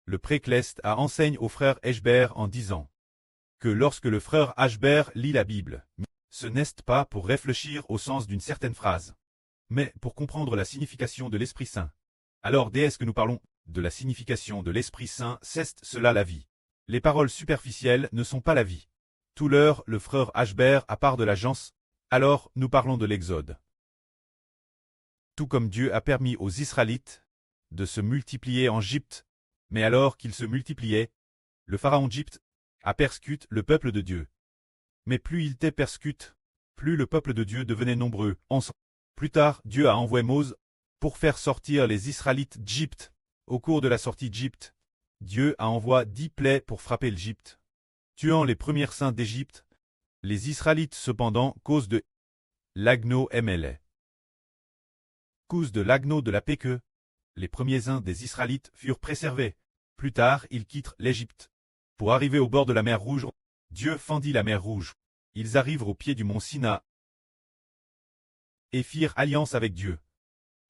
le précleste a enseigne au frère Eshbert en disant que lorsque le frère Eshbert lit la Bible, ce n'est pas pour réfléchir au sens d'une certaine phrase, mais pour comprendre la signification de l'Esprit Saint. Alors est-ce que nous parlons de la signification de l'Esprit Saint, c'est cela la vie. Les paroles superficielles ne sont pas la vie. Tout l'heure, le frère Eshbert a part de l'agence, alors nous parlons de l'Exode. Tout comme Dieu a permis aux Israélites de se multiplier en Égypte, mais alors qu'ils se multipliaient, le pharaon d'Égypte a persécuté le peuple de Dieu. Mais plus il persécute, plus le peuple de Dieu devenait nombreux. Plus tard, Dieu a envoyé Moïse pour faire sortir les Israélites d'Égypte. Au cours de la sortie d'Égypte, Dieu a envoyé 10 plaies pour frapper l'Égypte, tuant les premiers saints d'Égypte. Les Israélites cependant, cause de l'agneau MLA. Cause de l'agneau de la paix que les premiers saints des Israélites furent préservés. Plus tard, ils quittent l'Égypte. Pour arriver au bord de la mer Rouge, Dieu fendit la mer Rouge. Ils arrivent au pied du mont Sina et firent alliance avec Dieu.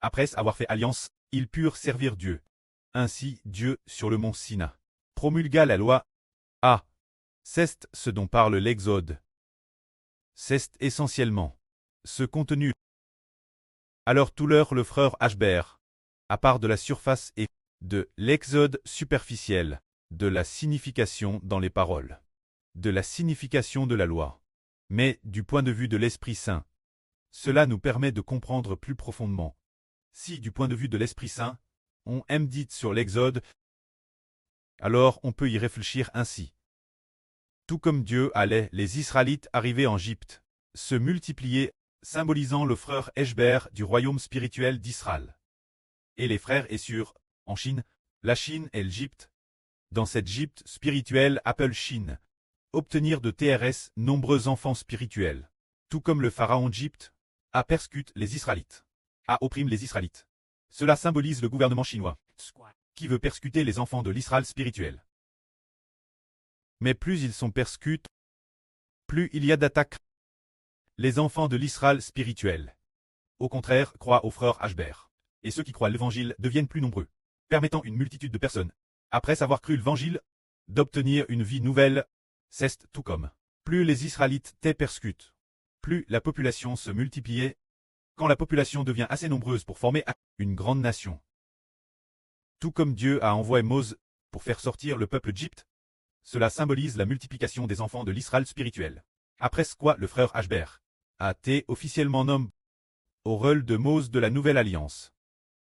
Après avoir fait alliance, ils purent servir Dieu. Ainsi, Dieu, sur le mont Sina, promulgua la loi. C'est ce dont parle l'Exode. C'est essentiellement ce contenu. Alors tout l'heure le frère Eshbert, à part de la surface et de l'Exode superficiel, de la signification dans les paroles, de la signification de la loi, mais du point de vue de l'Esprit Saint. Cela nous permet de comprendre plus profondément. Si du point de vue de l'Esprit Saint, on médite sur l'Exode, alors on peut y réfléchir ainsi. Tout comme Dieu allait les Israélites arriver en Égypte, se multiplier, symbolisant le frère Eshbert du royaume spirituel d'Israël. Et les frères Essur, en Chine, la Chine et l'Égypte. Dans cette Égypte spirituelle appelle Chine, obtenir de TRS nombreux enfants spirituels. Tout comme le pharaon d'Égypte a persécuté les Israélites, a opprimé les Israélites. Cela symbolise le gouvernement chinois, qui veut persécuter les enfants de l'Israël spirituel. Mais plus ils sont persécutés, plus il y a d'attaques. Les enfants de l'Israël spirituel, au contraire, croient au frère Eshbert. Et ceux qui croient l'Évangile deviennent plus nombreux, permettant une multitude de personnes, après avoir cru l'Évangile, d'obtenir une vie nouvelle. C'est tout comme plus les Israélites persécutent, plus la population se multipliait. Quand la population devient assez nombreuse pour former une grande nation. Tout comme Dieu a envoyé Moïse pour faire sortir le peuple d'Égypte, cela symbolise la multiplication des enfants de l'Israël spirituel. Après quoi le frère Eshbert a été officiellement nommé au rôle de Moïse de la Nouvelle Alliance,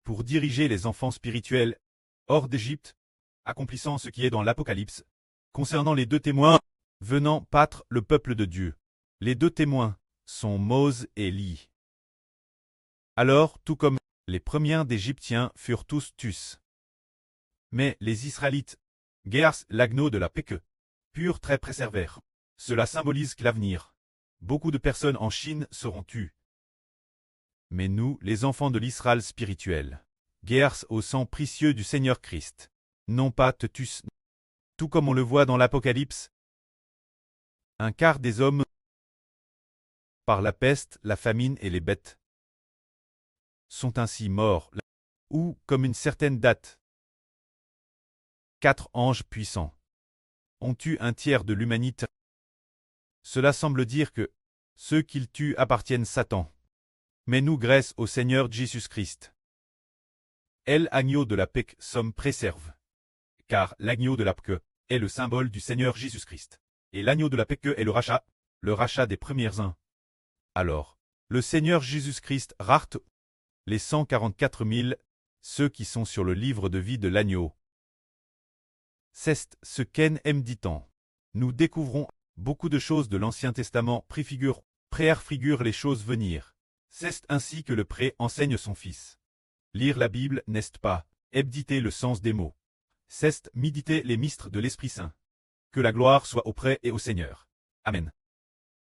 pour diriger les enfants spirituels hors d'Égypte, accomplissant ce qui est dans l'Apocalypse, concernant les 2 témoins venant battre le peuple de Dieu. Les 2 témoins sont Moïse et Élie. Alors, tout comme les premiers d'Égyptiens furent tous tués. Mais les Israélites, guerres l'agneau de la paix que purent très préservèrent. Cela symbolise que l'avenir. Beaucoup de personnes en Chine seront tues. Mais nous, les enfants de l'Israël spirituel, guerres au sang précieux du Seigneur Christ, non pas te tuent. Tout comme on le voit dans l'Apocalypse, un quart des hommes, par la peste, la famine et les bêtes, sont ainsi morts, ou comme une certaine date. 4 anges puissants ont tué un tiers de l'humanité. Cela semble dire que ceux qu'ils tuent appartiennent Satan. Mais nous, grâce au Seigneur Jésus-Christ, l'agneau de la paix sommes préserve. Car l'agneau de la paix est le symbole du Seigneur Jésus-Christ. Et l'agneau de la paix est le rachat des premiers uns. Alors, le Seigneur Jésus-Christ rachète les 144 000, ceux qui sont sur le livre de vie de l'agneau. C'est ce qu'en méditant. Nous découvrons beaucoup de choses de l'Ancien Testament préfigurent les choses venir. C'est ainsi que le pré enseigne son fils. Lire la Bible n'est pas méditer le sens des mots. C'est méditer les mystères de l'Esprit Saint. Que la gloire soit au pré et au Seigneur. Amen.